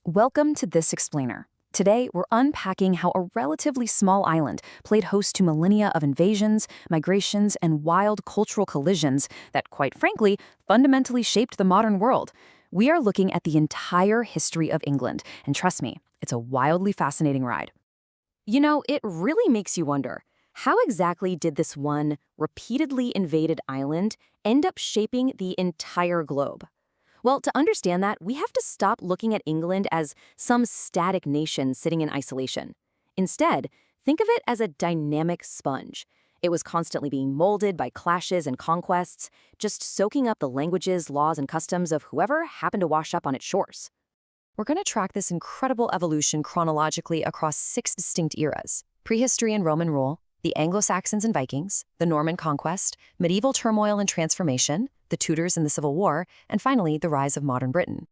Welcome to This Explainer. Today, we're unpacking how a relatively small island played host to millennia of invasions, migrations, and wild cultural collisions that, quite frankly, fundamentally shaped the modern world. We are looking at the entire history of England, and trust me, it's a wildly fascinating ride. You know, it really makes you wonder, how exactly did this one repeatedly invaded island end up shaping the entire globe? Well, to understand that, we have to stop looking at England as some static nation sitting in isolation. Instead, think of it as a dynamic sponge. It was constantly being molded by clashes and conquests, just soaking up the languages, laws, and customs of whoever happened to wash up on its shores. We're going to track this incredible evolution chronologically across 6 distinct eras: prehistory and Roman rule, the Anglo-Saxons and Vikings, the Norman Conquest, medieval turmoil and transformation, the Tudors and the Civil War, and finally, the rise of modern Britain.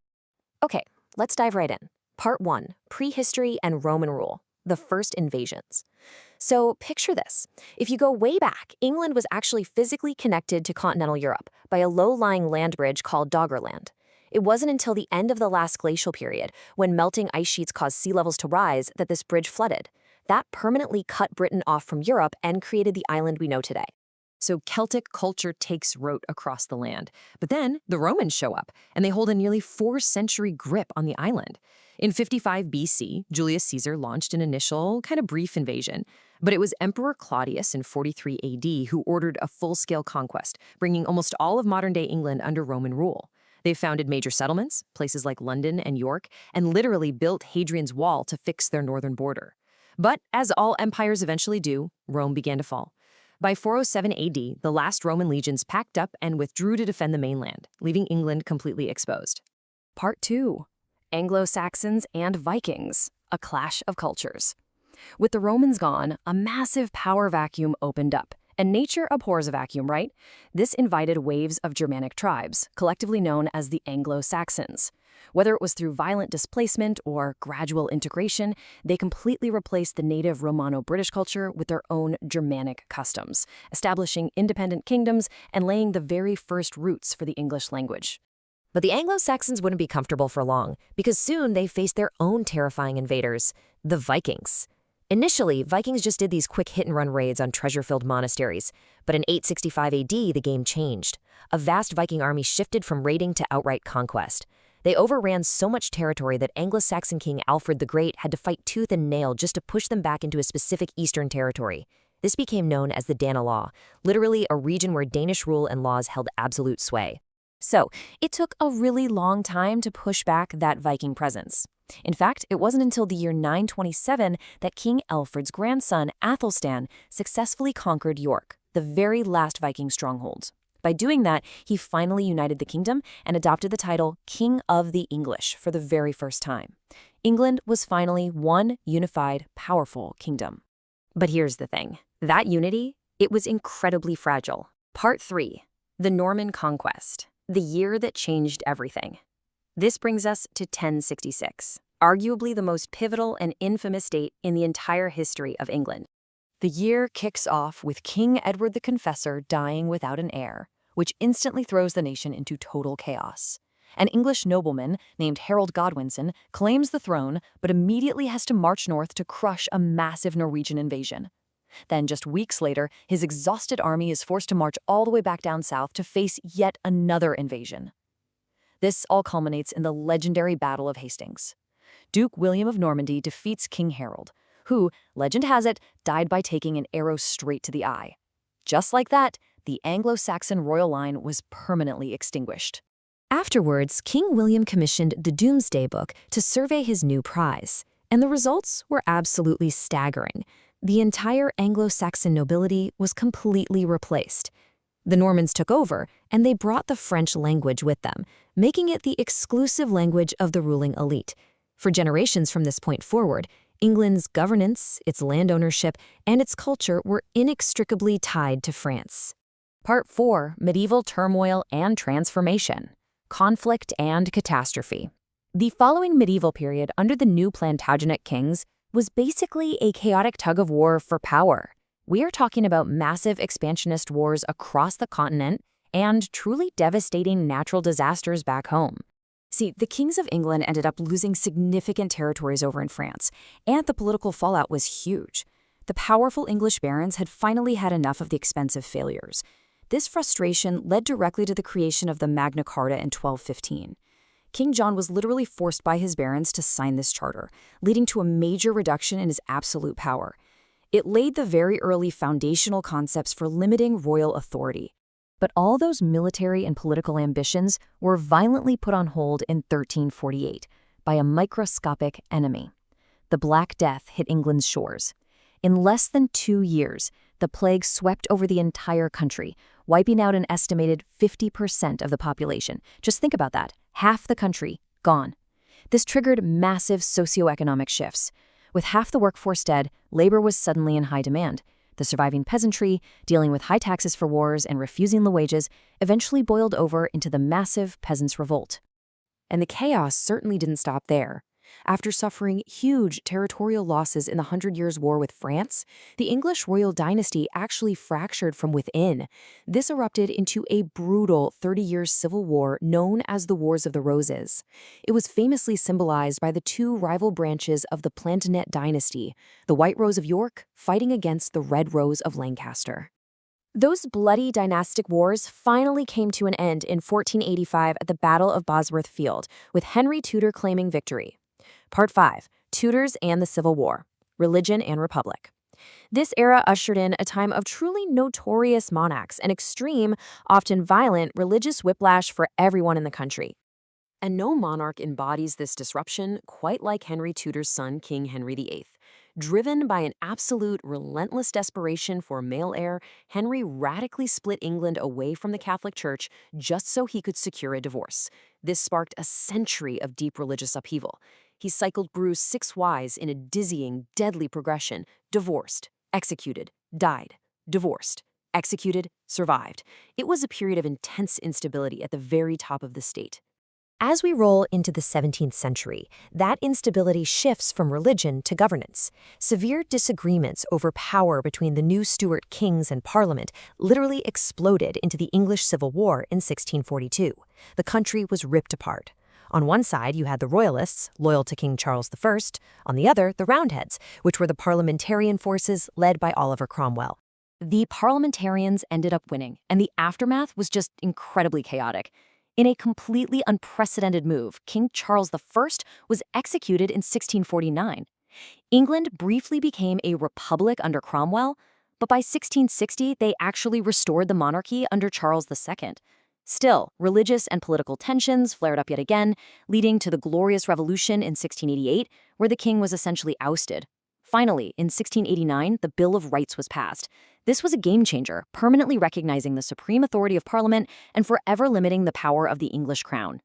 Okay, let's dive right in. Part 1, Prehistory and Roman Rule, the first invasions. So picture this. If you go way back, England was actually physically connected to continental Europe by a low-lying land bridge called Doggerland. It wasn't until the end of the last glacial period, when melting ice sheets caused sea levels to rise, that this bridge flooded. That permanently cut Britain off from Europe and created the island we know today. So Celtic culture takes root across the land. But then the Romans show up, and they hold a nearly 4-century grip on the island. In 55 BC, Julius Caesar launched an initial, kind of brief invasion. But it was Emperor Claudius in 43 AD who ordered a full-scale conquest, bringing almost all of modern-day England under Roman rule. They founded major settlements, places like London and York, and literally built Hadrian's Wall to fix their northern border. But as all empires eventually do, Rome began to fall. By 407 AD, the last Roman legions packed up and withdrew to defend the mainland, leaving England completely exposed. Part 2. Anglo-Saxons and Vikings, a clash of cultures. With the Romans gone, a massive power vacuum opened up. And nature abhors a vacuum, right? This invited waves of Germanic tribes, collectively known as the Anglo-Saxons. Whether it was through violent displacement or gradual integration, they completely replaced the native Romano-British culture with their own Germanic customs, establishing independent kingdoms and laying the very first roots for the English language. But the Anglo-Saxons wouldn't be comfortable for long, because soon they faced their own terrifying invaders, the Vikings. Initially, Vikings just did these quick hit-and-run raids on treasure-filled monasteries, but in 865 AD, the game changed. A vast Viking army shifted from raiding to outright conquest. They overran so much territory that Anglo-Saxon King Alfred the Great had to fight tooth and nail just to push them back into a specific eastern territory. This became known as the Danelaw, literally a region where Danish rule and laws held absolute sway. So, it took a really long time to push back that Viking presence. In fact, it wasn't until the year 927 that King Alfred's grandson, Athelstan, successfully conquered York, the very last Viking stronghold. By doing that, he finally united the kingdom and adopted the title King of the English for the very first time. England was finally one unified, powerful kingdom. But here's the thing. That unity, it was incredibly fragile. Part 3. The Norman Conquest. The year that changed everything. This brings us to 1066, arguably the most pivotal and infamous date in the entire history of England. The year kicks off with King Edward the Confessor dying without an heir, which instantly throws the nation into total chaos. An English nobleman named Harold Godwinson claims the throne, but immediately has to march north to crush a massive Norwegian invasion. Then, just weeks later, his exhausted army is forced to march all the way back down south to face yet another invasion. This all culminates in the legendary Battle of Hastings. Duke William of Normandy defeats King Harold, who, legend has it, died by taking an arrow straight to the eye. Just like that, the Anglo-Saxon royal line was permanently extinguished. Afterwards, King William commissioned the Domesday Book to survey his new prize, and the results were absolutely staggering. The entire Anglo-Saxon nobility was completely replaced. The Normans took over, and they brought the French language with them, making it the exclusive language of the ruling elite. For generations from this point forward, England's governance, its land ownership, and its culture were inextricably tied to France. Part 4. Medieval turmoil and transformation. Conflict and catastrophe. The following medieval period under the new Plantagenet kings was basically a chaotic tug-of-war for power. We are talking about massive expansionist wars across the continent and truly devastating natural disasters back home. See, the kings of England ended up losing significant territories over in France, and the political fallout was huge. The powerful English barons had finally had enough of the expensive failures. This frustration led directly to the creation of the Magna Carta in 1215. King John was literally forced by his barons to sign this charter, leading to a major reduction in his absolute power. It laid the very early foundational concepts for limiting royal authority. But all those military and political ambitions were violently put on hold in 1348 by a microscopic enemy. The Black Death hit England's shores. In less than 2 years, the plague swept over the entire country, wiping out an estimated 50% of the population. Just think about that. Half the country gone. This triggered massive socioeconomic shifts. With half the workforce dead, labor was suddenly in high demand. The surviving peasantry, dealing with high taxes for wars and refusing the wages, eventually boiled over into the massive peasants' revolt. And the chaos certainly didn't stop there. After suffering huge territorial losses in the Hundred Years' War with France, the English royal dynasty actually fractured from within. This erupted into a brutal 30-year civil war known as the Wars of the Roses. It was famously symbolized by the two rival branches of the Plantagenet dynasty, the White Rose of York fighting against the Red Rose of Lancaster. Those bloody dynastic wars finally came to an end in 1485 at the Battle of Bosworth Field, with Henry Tudor claiming victory. Part 5. Tudors and the Civil War. Religion and Republic. This era ushered in a time of truly notorious monarchs and extreme, often violent, religious whiplash for everyone in the country. And no monarch embodies this disruption quite like Henry Tudor's son, King Henry VIII. Driven by an absolute, relentless desperation for a male heir, Henry radically split England away from the Catholic Church just so he could secure a divorce. This sparked a century of deep religious upheaval. He cycled through 6 wives in a dizzying, deadly progression: divorced, executed, died, divorced, executed, survived. It was a period of intense instability at the very top of the state. As we roll into the 17th century, that instability shifts from religion to governance. Severe disagreements over power between the new Stuart kings and Parliament literally exploded into the English Civil War in 1642. The country was ripped apart. On one side, you had the Royalists, loyal to King Charles I. On the other, the Roundheads, which were the parliamentarian forces led by Oliver Cromwell. The parliamentarians ended up winning, and the aftermath was just incredibly chaotic. In a completely unprecedented move, King Charles I was executed in 1649. England briefly became a republic under Cromwell, but by 1660 they actually restored the monarchy under Charles II. Still, religious and political tensions flared up yet again, leading to the Glorious Revolution in 1688, where the king was essentially ousted. Finally, in 1689, the Bill of Rights was passed. This was a game-changer, permanently recognizing the supreme authority of Parliament and forever limiting the power of the English crown.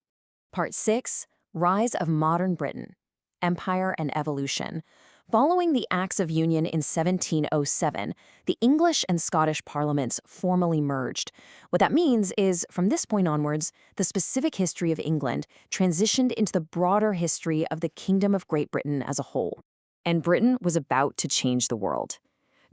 Part 6. Rise of Modern Britain. Empire and Evolution. Following the Acts of Union in 1707, the English and Scottish parliaments formally merged. What that means is, from this point onwards, the specific history of England transitioned into the broader history of the Kingdom of Great Britain as a whole. And Britain was about to change the world.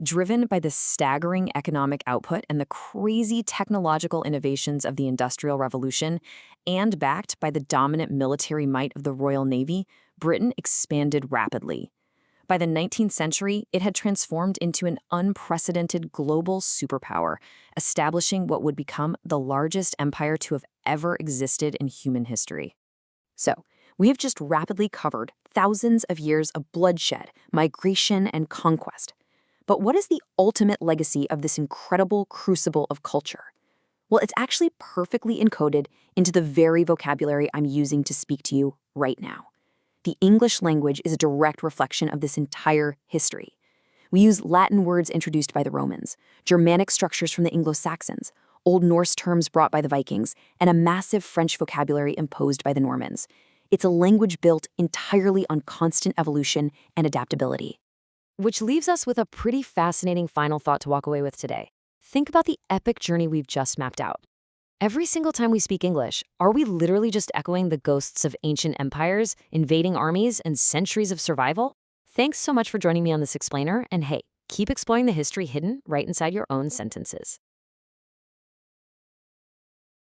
Driven by the staggering economic output and the crazy technological innovations of the Industrial Revolution, and backed by the dominant military might of the Royal Navy, Britain expanded rapidly. By the 19th century, it had transformed into an unprecedented global superpower, establishing what would become the largest empire to have ever existed in human history. So, we have just rapidly covered thousands of years of bloodshed, migration, and conquest. But what is the ultimate legacy of this incredible crucible of culture? Well, it's actually perfectly encoded into the very vocabulary I'm using to speak to you right now. The English language is a direct reflection of this entire history. We use Latin words introduced by the Romans, Germanic structures from the Anglo-Saxons, Old Norse terms brought by the Vikings, and a massive French vocabulary imposed by the Normans. It's a language built entirely on constant evolution and adaptability. Which leaves us with a pretty fascinating final thought to walk away with today. Think about the epic journey we've just mapped out. Every single time we speak English, are we literally just echoing the ghosts of ancient empires, invading armies, and centuries of survival? Thanks so much for joining me on this explainer, and hey, keep exploring the history hidden right inside your own sentences.